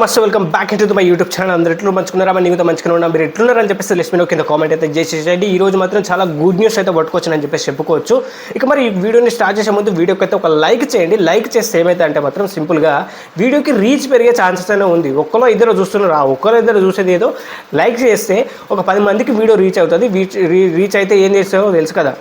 Must welcome back to my YouTube channel. అందరూ ఎట్లు మంచుకున్నారా? నీతో మంచిగా ఉన్నా, మీరు ఎట్లున్నారని చెప్పేసి లెట్స్ కింద కామెంట్ అయితే చేసేసేయండి. ఈ రోజు మాత్రం చాలా గుడ్ న్యూస్ అయితే పట్టుకోవచ్చని చెప్పేసి చెప్పుకోవచ్చు. ఇక మరి ఈ వీడియోని స్టార్ట్ చేసే ముందు వీడియోకి అయితే ఒక లైక్ చేయండి. లైక్ చేస్తే ఏమైతే అంటే మాత్రం సింపుల్గా వీడియోకి రీచ్ పెరిగే ఛాన్సెస్ అయినా ఉంది. ఒక్కలో ఇద్దరు చూస్తున్నారు, ఆ ఒక్కలో ఇద్దరు చూసేది ఏదో లైక్ చేస్తే ఒక 10 మందికి వీడియో రీచ్ అవుతుంది. రీచ్ అయితే ఏం చేస్తారో తెలుసు కదా,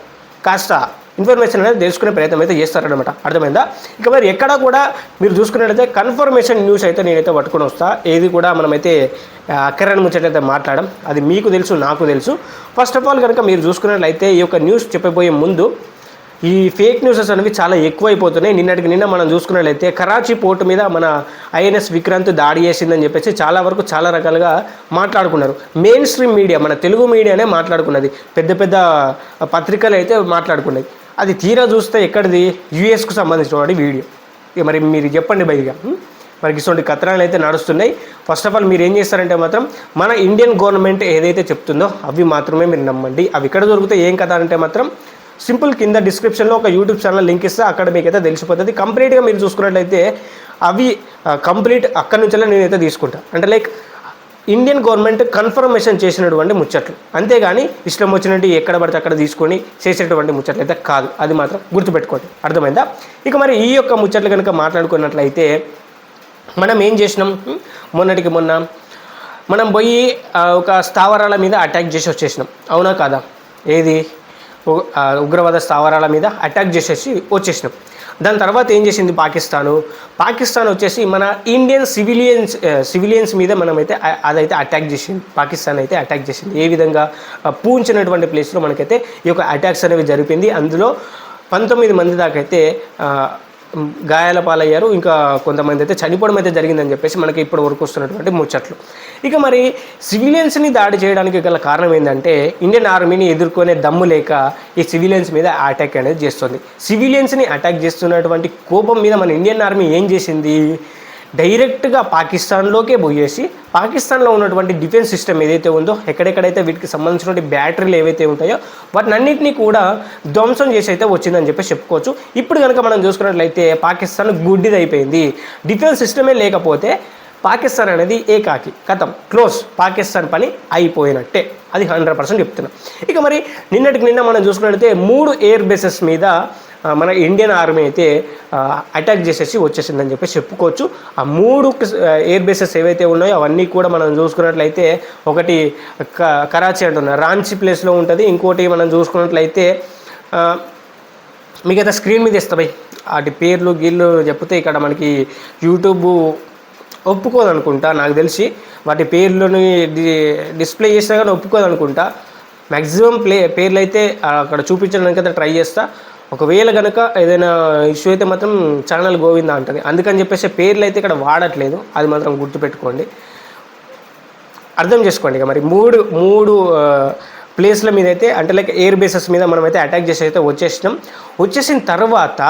కాస్త ఇన్ఫర్మేషన్ అనేది తెలుసుకునే ప్రయత్నం అయితే చేస్తారనమాట. అర్థమైందా? ఇక మరి ఎక్కడ కూడా మీరు చూసుకున్నట్లయితే కన్ఫర్మేషన్ న్యూస్ అయితే నేనైతే పట్టుకొని వస్తా. ఏది కూడా మనమైతే అక్కరని ముచ్చట్లయితే మాట్లాడడం, అది మీకు తెలుసు, నాకు తెలుసు. ఫస్ట్ ఆఫ్ ఆల్ కనుక మీరు చూసుకున్నట్లయితే ఈ యొక్క న్యూస్ చెప్పబోయే ముందు ఈ ఫేక్ న్యూసెస్ అనేవి చాలా ఎక్కువైపోతున్నాయి. నిన్న మనం చూసుకున్నట్లయితే కరాచీ పోర్టు మీద మన ఐఎన్ఎస్ విక్రాంత్ దాడి చేసిందని చెప్పేసి చాలా వరకు చాలా రకాలుగా మాట్లాడుకున్నారు. మెయిన్ స్ట్రీమ్ మీడియా, మన తెలుగు మీడియానే మాట్లాడుకున్నది, పెద్ద పెద్ద పత్రికలు అయితే మాట్లాడుకున్నాయి. అది తీరా చూస్తే ఎక్కడిది, యూఎస్కు సంబంధించిన వీడియో. ఇక మరి మీరు చెప్పండి బయటిగా, మనకి ఇటువంటి కథనాలు అయితే నడుస్తున్నాయి. ఫస్ట్ ఆఫ్ ఆల్ మీరు ఏం చేస్తారంటే మాత్రం మన ఇండియన్ గవర్నమెంట్ ఏదైతే చెప్తుందో అవి మాత్రమే మీరు నమ్మండి. అవి ఎక్కడ దొరికితే ఏం కథ అంటే మాత్రం సింపుల్ కింద డిస్క్రిప్షన్లో ఒక యూట్యూబ్ ఛానల్ లింక్ ఇస్తే అక్కడ మీకైతే తెలిసిపోతుంది. కంప్లీట్గా మీరు చూసుకున్నట్లయితే అవి కంప్లీట్ అక్కడి నుంచే నేనైతే తీసుకుంటా. అంటే లైక్ ఇండియన్ గవర్నమెంట్ కన్ఫర్మేషన్ చేసినటువంటి ముచ్చట్లు, అంతేగాని ఇష్టం వచ్చినట్టు ఎక్కడ పడితే అక్కడ తీసుకొని చేసేటువంటి ముచ్చట్లు అయితే కాదు. అది మాత్రం గుర్తుపెట్టుకోండి. అర్థమైందా? ఇక మరి ఈ యొక్క ముచ్చట్లు కనుక మాట్లాడుకున్నట్లయితే మనం ఏం చేసినాం, మొన్నటికి మొన్న మనం పోయి ఒక స్థావరాల మీద అటాక్ చేసి వచ్చేసినాం, అవునా కాదా? ఏది ఉగ్రవాద స్థావరాల మీద అటాక్ చేసేసి వచ్చేసినాం. దాని తర్వాత ఏం చేసింది పాకిస్తాన్ వచ్చేసి మన ఇండియన్ సివిలియన్స్ మీద మనమైతే అదైతే అటాక్ చేసింది. పాకిస్తాన్ అయితే అటాక్ చేసింది. ఏ విధంగా పూంచినటువంటి ప్లేస్లో మనకైతే ఈ యొక్క అటాక్స్ అనేవి జరిపింది. అందులో 19 మంది దాకా అయితే గాయాల పాలయ్యారు. ఇంకా కొంతమంది అయితే చనిపోవడం అయితే జరిగిందని చెప్పేసి మనకి ఇప్పటి వరకు వస్తున్నటువంటి ముచ్చట్లు. ఇక మరి సివిలియన్స్ని దాడి చేయడానికి గల కారణం ఏంటంటే ఇండియన్ ఆర్మీని ఎదుర్కొనే దమ్ము లేక ఈ సివిలియన్స్ మీద అటాక్ అనేది చేస్తుంది. సివిలియన్స్ని అటాక్ చేస్తున్నటువంటి కోపం మీద మన ఇండియన్ ఆర్మీ ఏం చేసింది, డైరెక్ట్గా పాకిస్తాన్లోకే పోయేసి పాకిస్తాన్లో ఉన్నటువంటి డిఫెన్స్ సిస్టమ్ ఏదైతే ఉందో, ఎక్కడెక్కడైతే వీటికి సంబంధించినటువంటి బ్యాటరీలు ఏవైతే ఉంటాయో వాటిని అన్నింటినీ కూడా ధ్వంసం చేసి అయితే వచ్చిందని చెప్పేసి చెప్పుకోవచ్చు. ఇప్పుడు కనుక మనం చూసుకున్నట్లయితే పాకిస్తాన్ గుడ్డిది అయిపోయింది. డిఫెన్స్ సిస్టమే లేకపోతే పాకిస్తాన్ అనేది ఏకాకి కథం క్లోజ్, పాకిస్తాన్ పని అయిపోయినట్టే, అది 100% చెప్తున్నాం. ఇక మరి నిన్న మనం చూసుకున్నట్లయితే 3 ఎయిర్ బేసెస్ మీద మన ఇండియన్ ఆర్మీ అయితే అటాక్ చేసేసి వచ్చేసిందని చెప్పేసి చెప్పుకోవచ్చు. ఆ 3 ఎయిర్ బేసెస్ ఏవైతే ఉన్నాయో అవన్నీ కూడా మనం చూసుకున్నట్లయితే ఒకటి కరాచీ అంటున్నారు, రాంచీ ప్లేస్లో ఉంటుంది. ఇంకోటి మనం చూసుకున్నట్లయితే మిగతా స్క్రీన్ మీద ఇస్తాయి వాటి పేర్లు గీళ్ళు చెప్తే ఇక్కడ మనకి యూట్యూబ్ ఒప్పుకోదనుకుంటా, నాకు తెలిసి వాటి పేర్లని డిస్ప్లే చేసినా కానీ ఒప్పుకోదనుకుంటా. మ్యాక్సిమం పేర్లు అయితే అక్కడ చూపించడానికి అయితే ట్రై చేస్తా. ఒకవేళ కనుక ఏదైనా ఇష్యూ అయితే మాత్రం ఛానల్ గోవిందా అంటుంది. అందుకని చెప్పేసి పేర్లు అయితే ఇక్కడ వాడట్లేదు, అది మాత్రం గుర్తుపెట్టుకోండి, అర్థం చేసుకోండి. ఇక మరి మూడు ప్లేస్ల మీద అయితే అంటే లైక్ ఎయిర్ బేసెస్ మీద మనమైతే అటాక్ చేసి అయితే వచ్చేసిన తర్వాత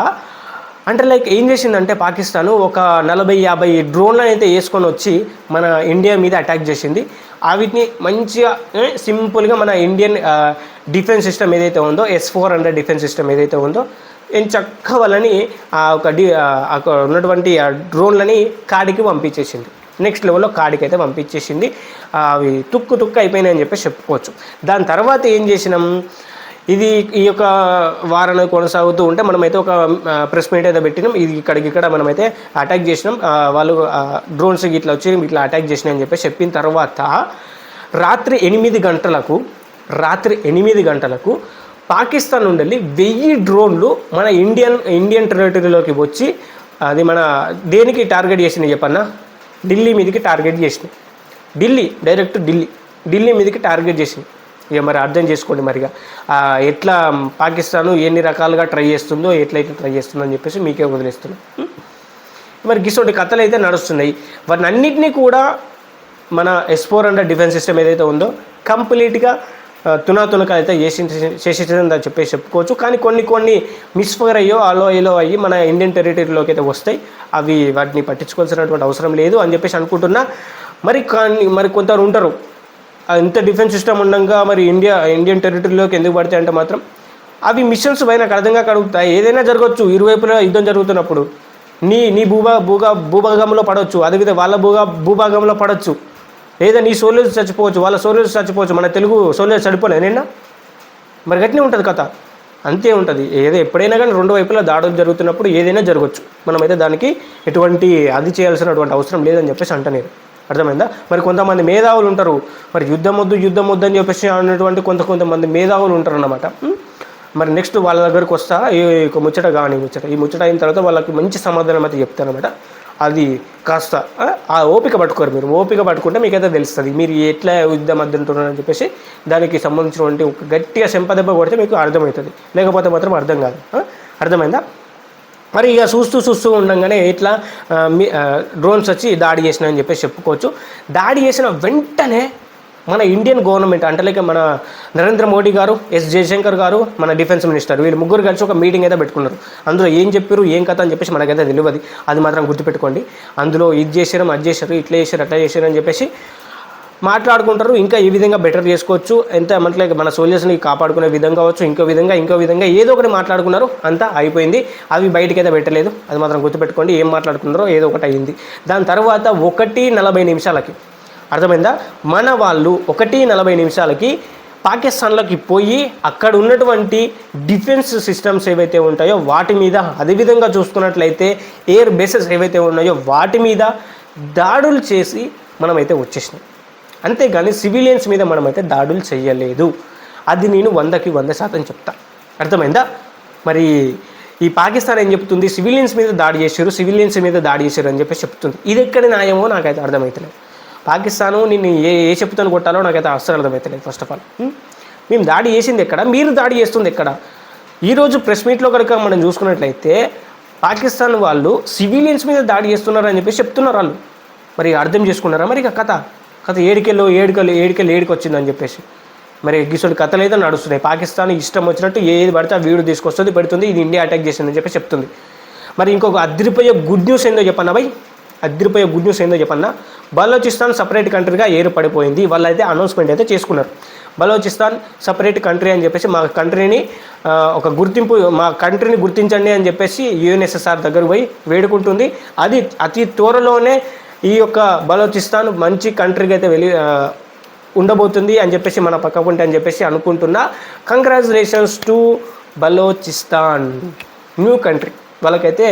అంటే లైక్ ఏం చేసిందంటే పాకిస్తాను ఒక 40-50 డ్రోన్లను అయితే వేసుకొని వచ్చి మన ఇండియా మీద అటాక్ చేసింది. వీటిని మంచిగా సింపుల్గా మన ఇండియన్ డిఫెన్స్ సిస్టమ్ ఏదైతే ఉందో, S-400 డిఫెన్స్ సిస్టమ్ ఏదైతే ఉందో చక్క వాళ్ళని ఒక ఉన్నటువంటి డ్రోన్లని కాడికి పంపించేసింది. నెక్స్ట్ లెవెల్లో కాడికి అయితే పంపించేసింది. అవి తుక్కు అయిపోయినాయని చెప్పేసి చెప్పుకోవచ్చు. దాని తర్వాత ఏం చేసినాం, ఈ యొక్క వారం కొనసాగుతూ ఉంటే మనమైతే ఒక ప్రెస్ మీట్ అయితే పెట్టినాం. ఇది ఇక్కడ మనమైతే అటాక్ చేసినాం, వాళ్ళు డ్రోన్స్ ఇట్లా వచ్చి ఇట్లా అటాక్ చేసినాయి అని చెప్పేసి చెప్పిన తర్వాత రాత్రి 8 గంటలకు పాకిస్తాన్ నుండి 1000 డ్రోన్లు మన ఇండియన్ టెరిటరీలోకి వచ్చి అది మన దేనికి టార్గెట్ చేసినాయి చెప్పన్నా, ఢిల్లీ మీదకి టార్గెట్ చేసినాయి. డైరెక్ట్ ఢిల్లీ మీదకి టార్గెట్ చేసినాయి. ఇక మరి అర్థం చేసుకోండి మరిగా ఎట్లా పాకిస్తాను ఎన్ని రకాలుగా ట్రై చేస్తుందో, ఎట్లయితే ట్రై చేస్తుందో అని చెప్పేసి మీకే వదిలేస్తున్నాం. మరి గిసోటి కథలు అయితే నడుస్తున్నాయి. వాటిని అన్నింటినీ కూడా మన S-400 డిఫెన్స్ సిస్టమ్ ఏదైతే ఉందో కంప్లీట్గా తునాతునకలు అయితే చేసేసిందని చెప్పేసి చెప్పుకోవచ్చు. కానీ కొన్ని మిస్ఫైర్ అయ్యో అలో అయ్యి మన ఇండియన్ టెరిటరీలోకి అయితే వస్తాయి. అవి వాటిని పట్టించుకోవాల్సినటువంటి అవసరం లేదు అని చెప్పేసి అనుకుంటున్నా. మరి కొందరు ఉంటారు ఇంత డిఫెన్స్ సిస్టమ్ ఉండగా మరి ఇండియన్ టెరిటరీలోకి ఎందుకు పడతాయి అంటే మాత్రం అవి మిషన్స్ పైన నాకు అర్థంగా కడుగుతాయి. ఏదైనా జరగవచ్చు, ఇరువైపులా యుద్ధం జరుగుతున్నప్పుడు నీ భూభాగంలో పడవచ్చు, అదేవిధంగా వాళ్ళ భూభాగంలో పడవచ్చు, లేదా నీ సోల్జర్స్ చచ్చిపోవచ్చు, వాళ్ళ సోల్జర్స్ చచ్చిపోవచ్చు. మన తెలుగు సోల్జర్స్ చనిపోలేదు నిన్న. మరి గట్టినే ఉంటుంది కథ, అంతే ఉంటుంది. ఎప్పుడైనా కానీ రెండు వైపులా దాడులు జరుగుతున్నప్పుడు ఏదైనా జరగవచ్చు. మనమైతే దానికి ఎటువంటి అది చేయాల్సినటువంటి అవసరం లేదని చెప్పేసి అంటనేరు. అర్థమైందా? మరి కొంతమంది మేధావులు ఉంటారు, మరి యుద్ధం వద్దు అని చెప్పేసి అన్నటువంటి కొంతమంది మేధావులు ఉంటారు అన్నమాట. మరి నెక్స్ట్ వాళ్ళ దగ్గరికి వస్తా ఈ ముచ్చట ఈ ముచ్చట అయిన తర్వాత వాళ్ళకి మంచి సమాధానం అయితే చెప్తారనమాట. అది కాస్త ఆ ఓపిక పట్టుకోరు. మీరు ఓపిక పట్టుకుంటే మీకైతే తెలుస్తుంది మీరు ఎట్లా యుద్ధం అంటున్నారని చెప్పేసి. దానికి సంబంధించినటువంటి ఒక గట్టిగా చెంపదెబ్బ కొడితే మీకు అర్థమవుతుంది, లేకపోతే మాత్రం అర్థం కాదు. అర్థమైందా? మరి ఇక చూస్తూ ఉండగానే ఇట్లా డ్రోన్స్ వచ్చి దాడి చేసినాయని చెప్పేసి చెప్పుకోవచ్చు. దాడి చేసిన వెంటనే మన ఇండియన్ గవర్నమెంట్ అంటే లైక్ మన నరేంద్ర మోడీ గారు, ఎస్ జయశంకర్ గారు, మన డిఫెన్స్ మినిస్టర్, వీళ్ళు ముగ్గురు కలిసి ఒక మీటింగ్ అయితే పెట్టుకున్నారు. అందులో ఏం చెప్పారు, ఏం కథ అని చెప్పేసి మనకైతే తెలియదు. అది మాత్రం గుర్తుపెట్టుకోండి. అందులో ఇది చేశారు, అది చేశారు, ఇట్లా చేశారు, అట్లా చేశారు అని చెప్పేసి మాట్లాడుకుంటారు. ఇంకా ఈ విధంగా బెటర్ చేసుకోవచ్చు, ఎంత అంటే మన సోల్జర్స్ని కాపాడుకునే విధంగా కావచ్చు, ఇంకో విధంగా ఏదో ఒకటి మాట్లాడుకున్నారు. అంతా అయిపోయింది. అవి బయటికి అయితే పెట్టలేదు, అది మాత్రం గుర్తుపెట్టుకోండి. ఏం మాట్లాడుకున్నారో ఏదో ఒకటి అయింది. దాని తర్వాత 1:40 నిమిషాలకి అర్థమైందా, మన వాళ్ళు 1:40 నిమిషాలకి పాకిస్తాన్లోకి పోయి అక్కడ ఉన్నటువంటి డిఫెన్స్ సిస్టమ్స్ ఏవైతే ఉంటాయో వాటి మీద, అదేవిధంగా చూసుకున్నట్లయితే ఎయిర్ బేసెస్ ఏవైతే ఉన్నాయో వాటి మీద దాడులు చేసి మనమైతే వచ్చేసినాం. అంతేగాని సివిలియన్స్ మీద మనమైతే దాడులు చేయలేదు. అది నేను 100% చెప్తా. అర్థమైందా? మరి ఈ పాకిస్తాన్ ఏం చెప్తుంది, సివిలియన్స్ మీద దాడి చేశారు అని చెప్పేసి చెప్తుంది. ఇది ఎక్కడి న్యాయమో నాకైతే అర్థమవుతలేదు. పాకిస్తాను నిన్ను ఏ చెప్పుతాను కొట్టాలో నాకైతే అస్సలు అర్థమవుతలేదు. ఫస్ట్ ఆఫ్ ఆల్ మేము దాడి చేసింది ఎక్కడ, మీరు దాడి చేస్తుంది ఎక్కడ? ఈరోజు ప్రెస్ మీట్లో కనుక మనం చూసుకున్నట్లయితే పాకిస్తాన్ వాళ్ళు సివిలియన్స్ మీద దాడి చేస్తున్నారని చెప్పేసి చెప్తున్నారు వాళ్ళు. మరి అర్థం చేసుకున్నారా? మరి ఇక కథ ఏడికి వచ్చిందని చెప్పేసి మరి గిసోడి కథలు అయితే నడుస్తున్నాయి. పాకిస్తాన్ ఇష్టం వచ్చినట్టు ఏది పడితే ఆ వీడియో తీసుకొస్తుంది, పెడుతుంది, ఇది ఇండియా అటాక్ చేసిందని చెప్పి చెప్తుంది. మరి ఇంకొక అదిరిపోయే గుడ్ న్యూస్ ఏందో చెప్పన్నా బలోచిస్తాన్ సపరేట్ కంట్రీగా ఏర్పడిపోయింది. వాళ్ళైతే అనౌన్స్మెంట్ అయితే చేసుకున్నారు. బలోచిస్తాన్ సపరేట్ కంట్రీ అని చెప్పేసి మా కంట్రీని గుర్తించండి అని చెప్పేసి యుఎన్ఎస్ఎస్ఆర్ దగ్గరకు పోయి వేడుకుంటుంది. అది అతి త్వరలోనే ఈ యొక్క బలోచిస్తాన్ మంచి కంట్రీగా అయితే ఉండబోతుంది అని చెప్పేసి మన పక్కకుంటే అని చెప్పేసి అనుకుంటున్నా. Congratulations to Balochistan, new country. వాళ్ళకైతే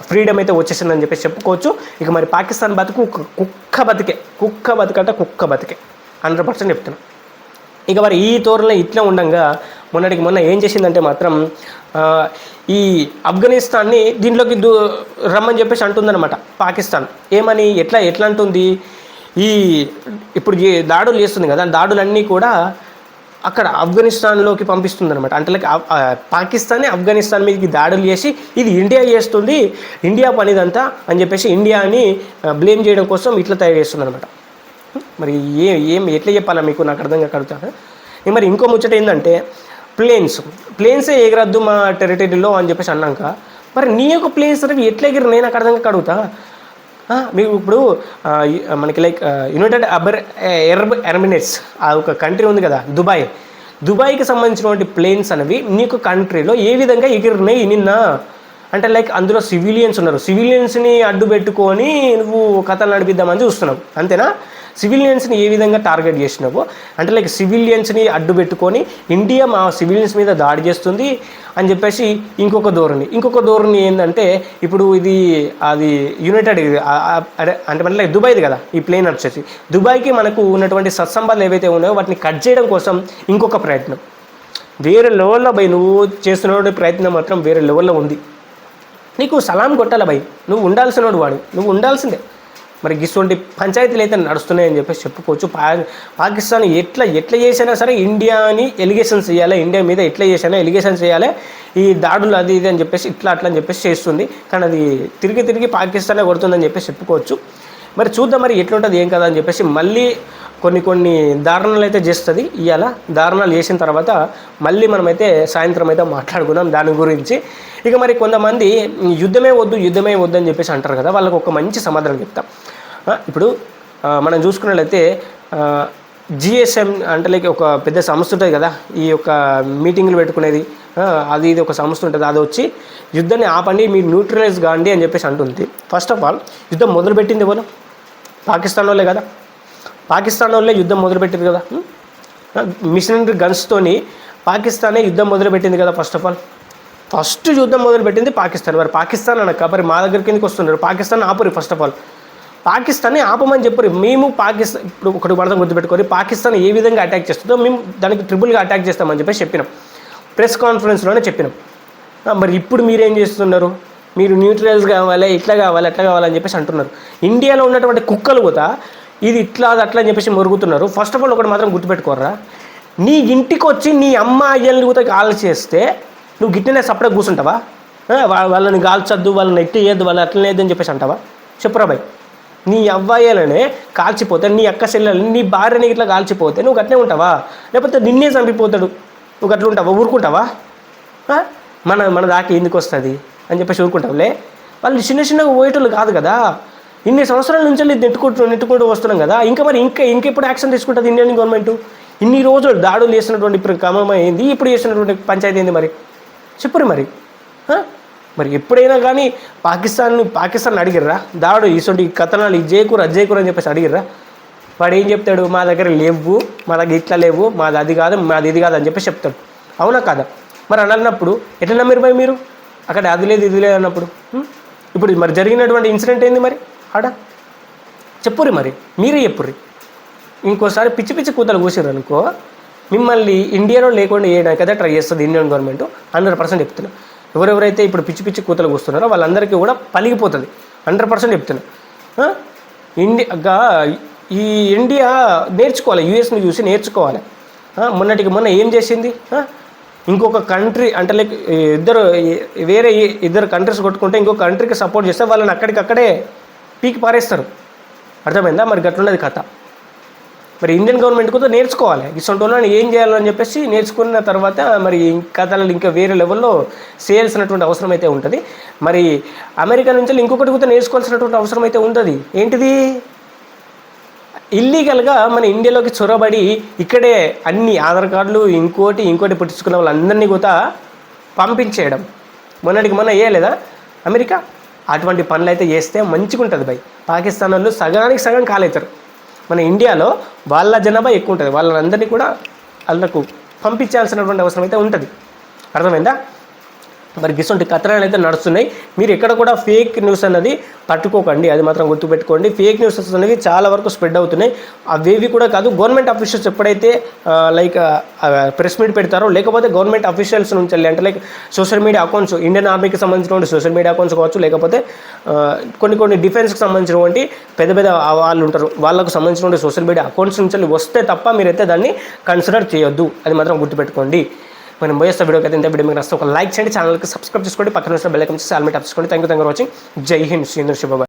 ఫ్రీడమ్ అయితే వచ్చేసిందని చెప్పేసి చెప్పుకోవచ్చు. ఇక మరి పాకిస్తాన్ బతుకు కుక్క బతికే 100% చెప్తున్నాను. ఇక మరి ఈ తోరలో ఇట్లా ఉండగా మొన్న ఏం చేసిందంటే మాత్రం ఈ ఆఫ్ఘనిస్తాన్ని దీంట్లోకి రమ్మని చెప్పేసి అంటుందన్నమాట పాకిస్తాన్. ఏమని ఎట్లా అంటుంది, ఇప్పుడు దాడులు చేస్తుంది కదా, దాడులన్నీ కూడా అక్కడ ఆఫ్ఘనిస్తాన్లోకి పంపిస్తుంది అనమాట. అంటే లైక్ పాకిస్తానే ఆఫ్ఘనిస్తాన్ మీదకి దాడులు చేసి ఇది ఇండియా చేస్తుంది, ఇండియా పనిదంతా అని చెప్పేసి ఇండియాని బ్లేమ్ చేయడం కోసం ఇట్లా తయారు చేస్తుంది అనమాట. మరి ఎట్లా చెప్పాలా మీకు, నాకు అర్థం కాకడుగుతాను. మరి ఇంకో ముచ్చట ఏంటంటే ప్లేన్సే ఎగరద్దు మా టెరిటరీలో అని చెప్పేసి అన్నాక మరి నీ యొక్క ప్లేన్స్ ఎట్లా ఎగిరి నేను నాకు అర్థం కాకడుగుతా. మీకు ఇప్పుడు మనకి లైక్ యునైటెడ్ అరబ్ ఎమిరేట్స్ ఆ ఒక కంట్రీ ఉంది కదా, దుబాయ్కి సంబంధించినటువంటి ప్లేన్స్ అనేవి నీకు కంట్రీలో ఏ విధంగా ఎగిరినాయి నిన్న అంటే లైక్ అందులో సివిలియన్స్ ఉన్నారు. సివిలియన్స్ని అడ్డు పెట్టుకొని నువ్వు కథలు నడిపిద్దామని చూస్తున్నావు, అంతేనా? సివిలియన్స్ని ఏ విధంగా టార్గెట్ చేసినావో అంటే లైక్ సివిలియన్స్ని అడ్డు పెట్టుకొని ఇండియా మా సివిలియన్స్ మీద దాడి చేస్తుంది అని చెప్పేసి ఇంకొక ధోరణి ఏంటంటే ఇప్పుడు అది యునైటెడ్ అంటే మన లైక్ దుబాయ్ది కదా ఈ ప్లేన్ వచ్చేసి, దుబాయ్కి మనకు ఉన్నటువంటి సత్సంబాలు ఏవైతే ఉన్నాయో వాటిని కట్ చేయడం కోసం ఇంకొక ప్రయత్నం. వేరే లెవెల్లో నువ్వు చేస్తున్న ప్రయత్నం మాత్రం వేరే లెవెల్లో ఉంది. నీకు సలాం కొట్టాల నువ్వు ఉండాల్సినోడు నువ్వు ఉండాల్సిందే. మరి ఇటువంటి పంచాయతీలు అయితే నడుస్తున్నాయని చెప్పేసి చెప్పుకోవచ్చు. పాకిస్తాన్ ఎట్లా చేసినా సరే ఇండియాని ఎలిగేషన్స్ చేయాలి, ఇండియా మీద ఎట్లా చేసినా ఎలిగేషన్స్ చేయాలి, ఈ దాడులు అది ఇది అని చెప్పేసి ఇట్లా అని చెప్పేసి చేస్తుంది. కానీ అది తిరిగి పాకిస్తానే కొడుతుందని చెప్పేసి చెప్పుకోవచ్చు. మరి చూద్దాం మరి ఎట్లుంటుంది ఏం కదా అని చెప్పేసి మళ్ళీ కొన్ని దారుణాలు అయితే చేస్తుంది. ఇవాళ దారుణాలు చేసిన తర్వాత మళ్ళీ మనమైతే సాయంత్రం అయితే మాట్లాడుకుందాం దాని గురించి. ఇక మరి కొంతమంది యుద్ధమే వద్దు అని చెప్పేసి అంటారు కదా, వాళ్ళకు ఒక మంచి సమాధానం చెప్తాం. ఇప్పుడు మనం చూసుకున్నట్లయితే జిఎస్ఎం అంటే లైక్ ఒక పెద్ద సంస్థ ఉంటుంది కదా, ఈ యొక్క మీటింగ్లు పెట్టుకునేది, అది ఇది ఒక సంస్థ ఉంటుంది. అది వచ్చి యుద్ధాన్ని ఆపండి, మీరు న్యూట్రలైజ్ కాండి అని చెప్పేసి అంటుంది. ఫస్ట్ ఆఫ్ ఆల్ యుద్ధం మొదలుపెట్టింది ఎవరు? పాకిస్తాన్ వాళ్ళే కదా. పాకిస్తాన్ వాళ్ళే యుద్ధం మొదలుపెట్టింది కదా. మిషనరీ గన్స్తోని పాకిస్తానే యుద్ధం మొదలుపెట్టింది కదా. ఫస్ట్ యుద్ధం మొదలుపెట్టింది పాకిస్తాన్. మరి పాకిస్తాన్ అనక మరి మా దగ్గరికి ఎందుకు వస్తున్నారు? పాకిస్తాన్ ఆపరు. ఫస్ట్ ఆఫ్ ఆల్ పాకిస్తాన్ని ఆపమని చెప్పరు. మేము పాకిస్తాన్ ఇప్పుడు ఒకటి పడతాం గుర్తుపెట్టుకొని, పాకిస్తాన్ ఏ విధంగా అటాక్ చేస్తుందో మేము దానికి ట్రిపుల్గా అటాక్ చేస్తామని చెప్పేసి చెప్పినాం, ప్రెస్ కాన్ఫరెన్స్లోనే చెప్పినాం. మరి ఇప్పుడు మీరేం చేస్తున్నారు? మీరు న్యూట్రల్స్ కావాలి, ఇట్లా కావాలి, అట్లా కావాలని చెప్పేసి అంటున్నారు. ఇండియాలో ఉన్నటువంటి కుక్కలు కూడా ఇది ఇట్లా అది అట్లా అని చెప్పేసి మొరుగుతున్నారు. ఫస్ట్ ఆఫ్ ఆల్ ఒకటి మాత్రం గుర్తుపెట్టుకోరా, నీ ఇంటికి వచ్చి నీ అమ్మ అయ్యల్ని కూడా కాల్ చేస్తే నువ్వు గిట్టనే సపరేట్ కూర్చుంటావా? వాళ్ళని కాల్చొద్దు, వాళ్ళని ఎట్టి చేయొద్దు, వాళ్ళు అట్లనే అని చెప్పేసి అంటావా? చెప్పురా భయ్. నీ అవ్వాయిలనే కాల్చిపోతే, నీ అక్క చెల్లెలని, నీ భార్యని ఇట్లా కాల్చిపోతే నువ్వు అట్లే ఉంటావా? లేకపోతే నిన్నే చంపిపోతాడు, నువ్వు అట్లా ఉంటావా? ఊరుకుంటావా? మన దాకా ఎందుకు వస్తుంది అని చెప్పేసి ఊరుకుంటావులే. వాళ్ళు చిన్న చిన్నగా పోయేటోళ్ళు కాదు కదా. ఇన్ని సంవత్సరాల నుంచి నెట్టుకుంటూ వస్తున్నాం కదా. ఇంకెప్పుడు యాక్షన్ తీసుకుంటుంది ఇండియన్ గవర్నమెంట్? ఇన్ని రోజులు దాడులు చేసినటువంటి ఇప్పుడు క్రమం ఏంది, ఇప్పుడు చేసినటువంటి పంచాయతీ ఏంది? మరి చెప్పురు. మరి ఎప్పుడైనా కానీ పాకిస్తాన్ అడిగిర్రా దాడు ఇటువంటి కథనాలు ఇది చేయకూర అని చెప్పేసి అడిగిర్రా? వాడు ఏం చెప్తాడు? మా దగ్గర లేవు, మా దగ్గర ఇట్లా లేవు, మాది అది కాదు, మాది ఇది కాదు అని చెప్పేసి చెప్తాడు. అవునా కాదా? మరి అన్నప్పుడు ఎట్లా నమ్మిరు భయ్ మీరు? అక్కడ అది లేదు ఇది లేదు అన్నప్పుడు ఇప్పుడు మరి జరిగినటువంటి ఇన్సిడెంట్ ఏంది మరి ఆడ? చెప్పుర్రి, మరి మీరే చెప్పుర్రి. ఇంకోసారి పిచ్చి పిచ్చి కూతలు కూసారు అనుకో, మిమ్మల్ని ఇండియాలో లేకుండా చేయడానికైతే ట్రై చేస్తుంది ఇండియన్ గవర్నమెంట్. 100% చెప్తున్నా. ఎవరెవరైతే ఇప్పుడు పిచ్చి పిచ్చి కూతలు కూస్తున్నారో వాళ్ళందరికీ కూడా పలిగిపోతుంది. 100% చెప్తున్నా. ఈ ఇండియా నేర్చుకోవాలి, యూఎస్ని చూసి నేర్చుకోవాలి. మొన్న ఏం చేసింది? ఇంకొక కంట్రీ అంటే లైక్ వేరే ఇద్దరు కంట్రీస్ కొట్టుకుంటే ఇంకొక కంట్రీకి సపోర్ట్ చేస్తే వాళ్ళని అక్కడికక్కడే పీకి పారేస్తారు. అర్థమైందా? మరి గట్లున్నది కథ. మరి ఇండియన్ గవర్నమెంట్ కూడా నేర్చుకోవాలి, ఇటువంటి వాళ్ళని ఏం చేయాలని చెప్పేసి నేర్చుకున్న తర్వాత మరి కథలు ఇంకా వేరే లెవెల్లో చేయాల్సినటువంటి అవసరం అయితే ఉంటుంది. మరి అమెరికా నుంచి ఇంకొకటి కూడా నేర్చుకోవాల్సినటువంటి అవసరం అయితే ఉంటుంది. ఏంటిది? ఇల్లీగల్గా మన ఇండియాలోకి చొరబడి ఇక్కడే అన్ని ఆధార్ కార్డులు ఇంకోటి పుట్టించుకున్న వాళ్ళందరినీ కూడా పంపించేయడం. మొన్న వేయలేదా అమెరికా? అటువంటి పనులు అయితే చేస్తే మంచిగా ఉంటుంది భయ్. పాకిస్తాన్ వాళ్ళు సగానికి సగం కాలవుతారు. మన ఇండియాలో వాళ్ళ జనాభా ఎక్కువ ఉంటుంది, వాళ్ళందరినీ కూడా వాళ్ళకు పంపించాల్సినటువంటి అవసరం అయితే ఉంటుంది. అర్థమైందా? మరి గిసొంటి కథనాలు అయితే నడుస్తున్నాయి. మీరు ఎక్కడ కూడా ఫేక్ న్యూస్ అన్నది పట్టుకోకండి, అది మాత్రం గుర్తుపెట్టుకోండి. ఫేక్ న్యూసెస్ అనేవి చాలా వరకు స్ప్రెడ్ అవుతున్నాయి. అవేవి కూడా కాదు, గవర్నమెంట్ ఆఫీషియల్స్ ఎప్పుడైతే లైక్ ప్రెస్ మీట్ పెడతారో, లేకపోతే గవర్నమెంట్ అఫీషియల్స్ నుంచి వెళ్ళి అంటే like social media accounts, Indian ఆర్మీకి సంబంధించినటువంటి సోషల్ మీడియా అకౌంట్స్ కావచ్చు, లేకపోతే కొన్ని డిఫెన్స్కి సంబంధించినటువంటి పెద్ద వాళ్ళు ఉంటారు, వాళ్ళకు సంబంధించినటువంటి సోషల్ మీడియా అకౌంట్స్ నుంచి వస్తే తప్ప మీరైతే దాన్ని కన్సిడర్ చేయొద్దు, అది మాత్రం గుర్తుపెట్టుకోండి. మనం పోయేస్తా వీడియోకి అయితే. వీడియో మీకు నచ్చితే ఒక లైక్ చేయండి, ఛానల్కి సబ్స్క్రైబ్ చేసుకోండి, పక్కన బెల్ ఐకాన్ చేసి ఆల్ మీద ట్యాప్ చేసుకోండి. Thank you for watching. జై హింద్. శ్రీంద్ర శుభ.